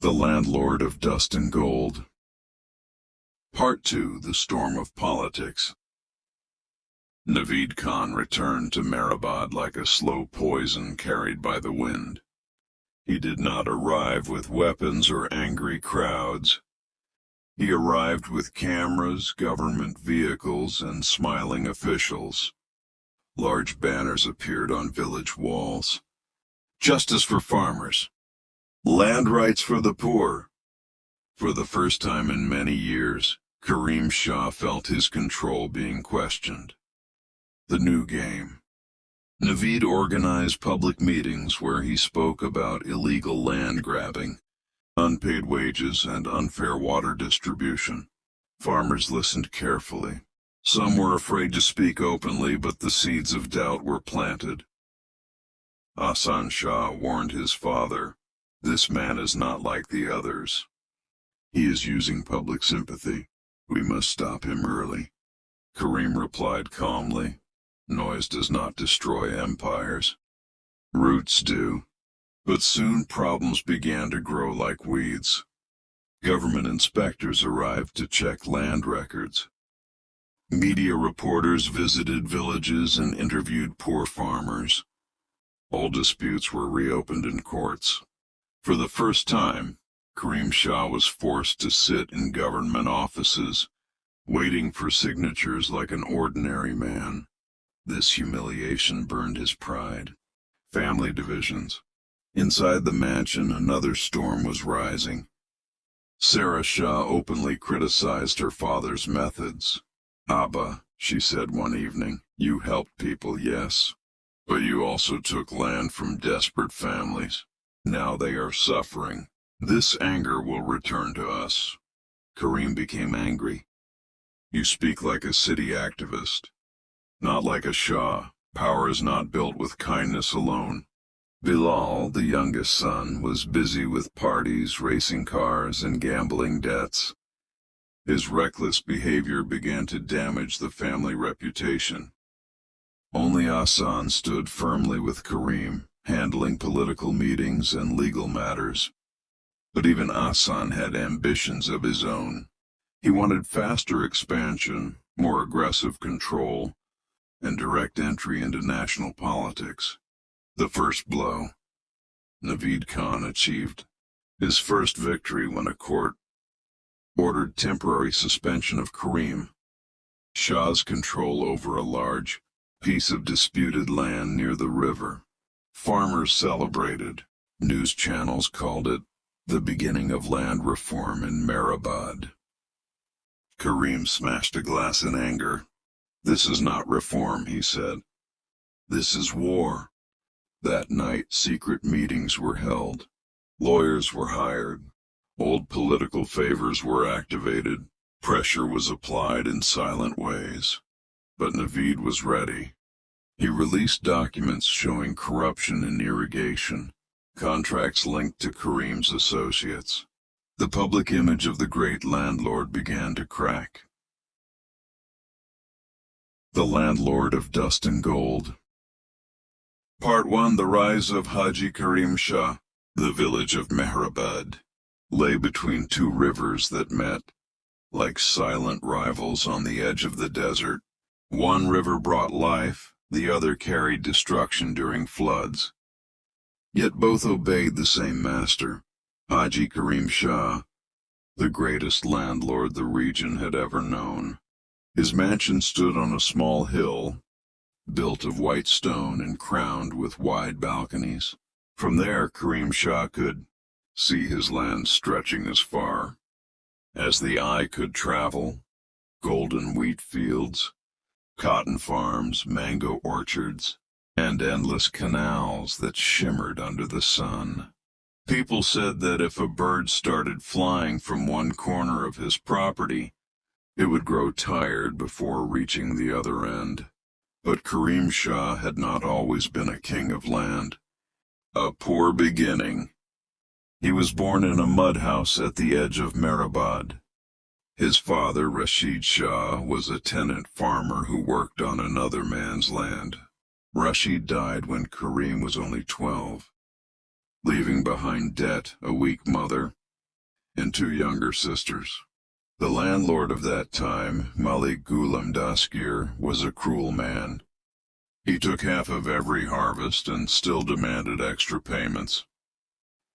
The Landlord of Dust and Gold. Part 2. The Storm of Politics. Naveed Khan returned to Mehrabad like a slow poison carried by the wind. He did not arrive with weapons or angry crowds. He arrived with cameras, government vehicles, and smiling officials. Large banners appeared on village walls. Justice for farmers. Land rights for the poor. For the first time in many years, Karim Shah felt his control being questioned. The new game. Naveed organized public meetings where he spoke about illegal land grabbing, unpaid wages, and unfair water distribution. Farmers listened carefully. Some were afraid to speak openly, but the seeds of doubt were planted. Hassan Shah warned his father, "This man is not like the others. He is using public sympathy. We must stop him early." Karim replied calmly, "Noise does not destroy empires. Roots do." But soon problems began to grow like weeds. Government inspectors arrived to check land records. Media reporters visited villages and interviewed poor farmers. All disputes were reopened in courts. For the first time, Karim Shah was forced to sit in government offices, waiting for signatures like an ordinary man. This humiliation burned his pride. Family divisions. Inside the mansion, another storm was rising. Sarah Shah openly criticized her father's methods. "Abba," she said one evening, "you helped people, yes, but you also took land from desperate families. Now they are suffering. This anger will return to us." Karim became angry. "You speak like a city activist, not like a Shah. Power is not built with kindness alone." Bilal, the youngest son, was busy with parties, racing cars, and gambling debts. His reckless behavior began to damage the family reputation. Only Hassan stood firmly with Karim, handling political meetings and legal matters. But even Hassan had ambitions of his own. He wanted faster expansion, more aggressive control, and direct entry into national politics. The first blow. Naveed Khan achieved his first victory when a court ordered temporary suspension of Karim Shah's control over a large piece of disputed land near the river. Farmers celebrated. News channels called it the beginning of land reform in Mehrabad. Karim smashed a glass in anger. "This is not reform," he said. "This is war." That night, secret meetings were held. Lawyers were hired. Old political favors were activated. Pressure was applied in silent ways. But Naveed was ready. He released documents showing corruption in irrigation, contracts linked to Karim's associates. The public image of the great landlord began to crack. The Landlord of Dust and Gold. Part 1. The Rise of Haji Karim Shah. The village of Mehrabad lay between two rivers that met, like silent rivals on the edge of the desert. One river brought life, the other carried destruction during floods. Yet both obeyed the same master, Haji Karim Shah, the greatest landlord the region had ever known. His mansion stood on a small hill, built of white stone and crowned with wide balconies. From there, Karim Shah could see his land stretching as far as the eye could travel. Golden wheat fields, cotton farms, mango orchards, and endless canals that shimmered under the sun. People said that if a bird started flying from one corner of his property, it would grow tired before reaching the other end. But Karim Shah had not always been a king of land. A poor beginning. He was born in a mud house at the edge of Mehrabad. His father, Rashid Shah, was a tenant farmer who worked on another man's land. Rashid died when Karim was only 12, leaving behind debt, a weak mother, and 2 younger sisters. The landlord of that time, Malik Ghulam Dastgir, was a cruel man. He took half of every harvest and still demanded extra payments.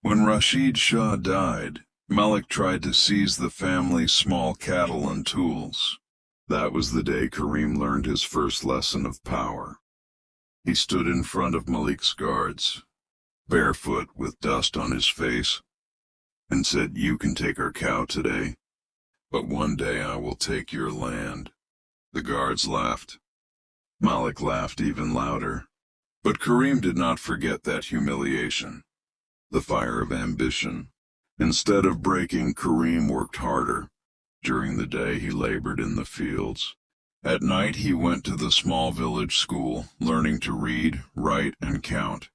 When Rashid Shah died, Malik tried to seize the family's small cattle and tools. That was the day Karim learned his first lesson of power. He stood in front of Malik's guards, barefoot with dust on his face, and said, "You can take our cow today, but one day I will take your land." The guards laughed. Malik laughed even louder. But Karim did not forget that humiliation, the fire of ambition. Instead of breaking, Karim worked harder. During the day he labored in the fields. At night he went to the small village school, learning to read, write, and count.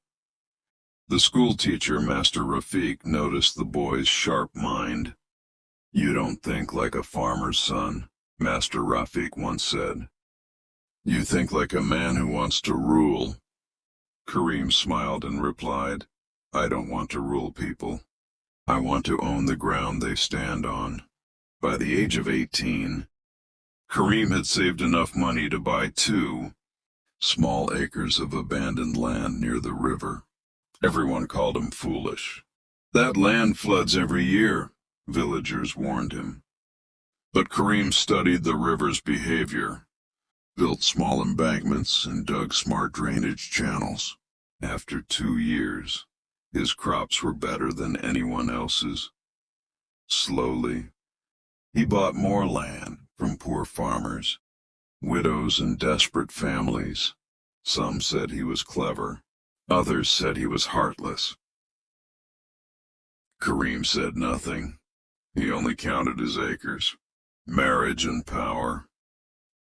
The school teacher, Master Rafiq, noticed the boy's sharp mind. "You don't think like a farmer's son," Master Rafiq once said. "You think like a man who wants to rule." Karim smiled and replied, "I don't want to rule people. I want to own the ground they stand on." By the age of 18, Karim had saved enough money to buy 2 small acres of abandoned land near the river. Everyone called him foolish. "That land floods every year," villagers warned him. But Karim studied the river's behavior, built small embankments, and dug smart drainage channels. After 2 years, his crops were better than anyone else's. Slowly, he bought more land from poor farmers, widows, and desperate families. Some said he was clever. Others said he was heartless. Karim said nothing. He only counted his acres, marriage, and power.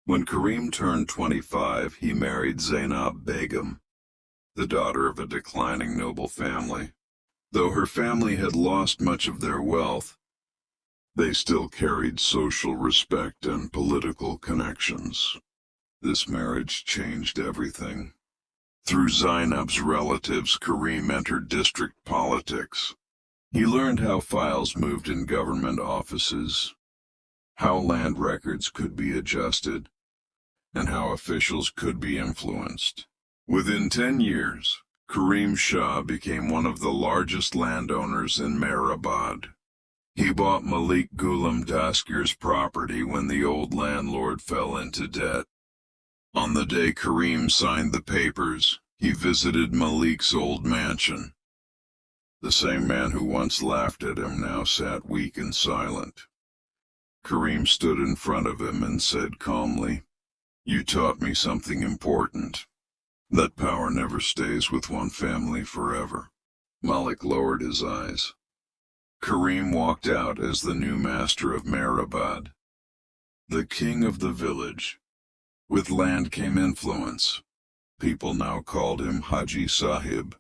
When Karim turned 25, he married Zainab Begum, the daughter of a declining noble family. Though her family had lost much of their wealth, they still carried social respect and political connections. This marriage changed everything. Through Zainab's relatives, Karim entered district politics. He learned how files moved in government offices, how land records could be adjusted, and how officials could be influenced. Within 10 years, Karim Shah became one of the largest landowners in Mehrabad. He bought Malik Ghulam Dastgir's property when the old landlord fell into debt. On the day Karim signed the papers, he visited Malik's old mansion. The same man who once laughed at him now sat weak and silent. Karim stood in front of him and said calmly, "You taught me something important, that power never stays with one family forever." Malik lowered his eyes. Karim walked out as the new master of Mehrabad, the king of the village. With land came influence. People now called him Haji Sahib,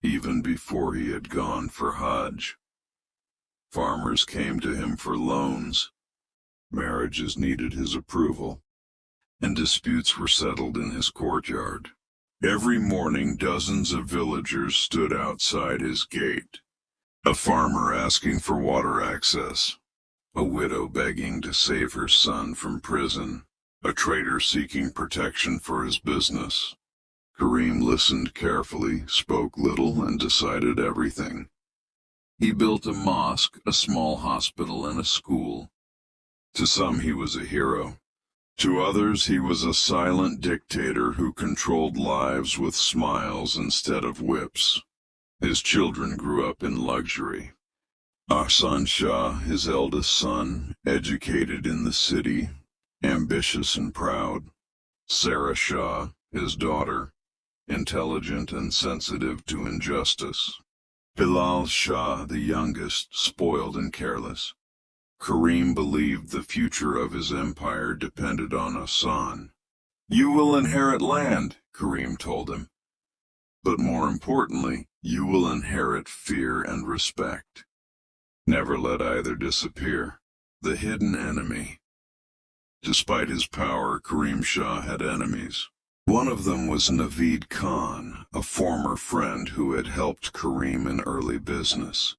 even before he had gone for Hajj. Farmers came to him for loans. Marriages needed his approval, and disputes were settled in his courtyard. Every morning, dozens of villagers stood outside his gate. A farmer asking for water access, a widow begging to save her son from prison, a trader seeking protection for his business. Karim listened carefully, spoke little, and decided everything. He built a mosque, a small hospital, and a school. To some he was a hero. To others he was a silent dictator who controlled lives with smiles instead of whips. His children grew up in luxury. Ahsan Shah, his eldest son, educated in the city, ambitious and proud. Sarah Shah, his daughter, intelligent and sensitive to injustice. Bilal Shah, the youngest, spoiled and careless. Karim believed the future of his empire depended on Ahsan. "You will inherit land," Karim told him. "But more importantly, you will inherit fear and respect. Never let either disappear." The hidden enemy. Despite his power, Karim Shah had enemies. One of them was Naveed Khan, a former friend who had helped Karim in early business.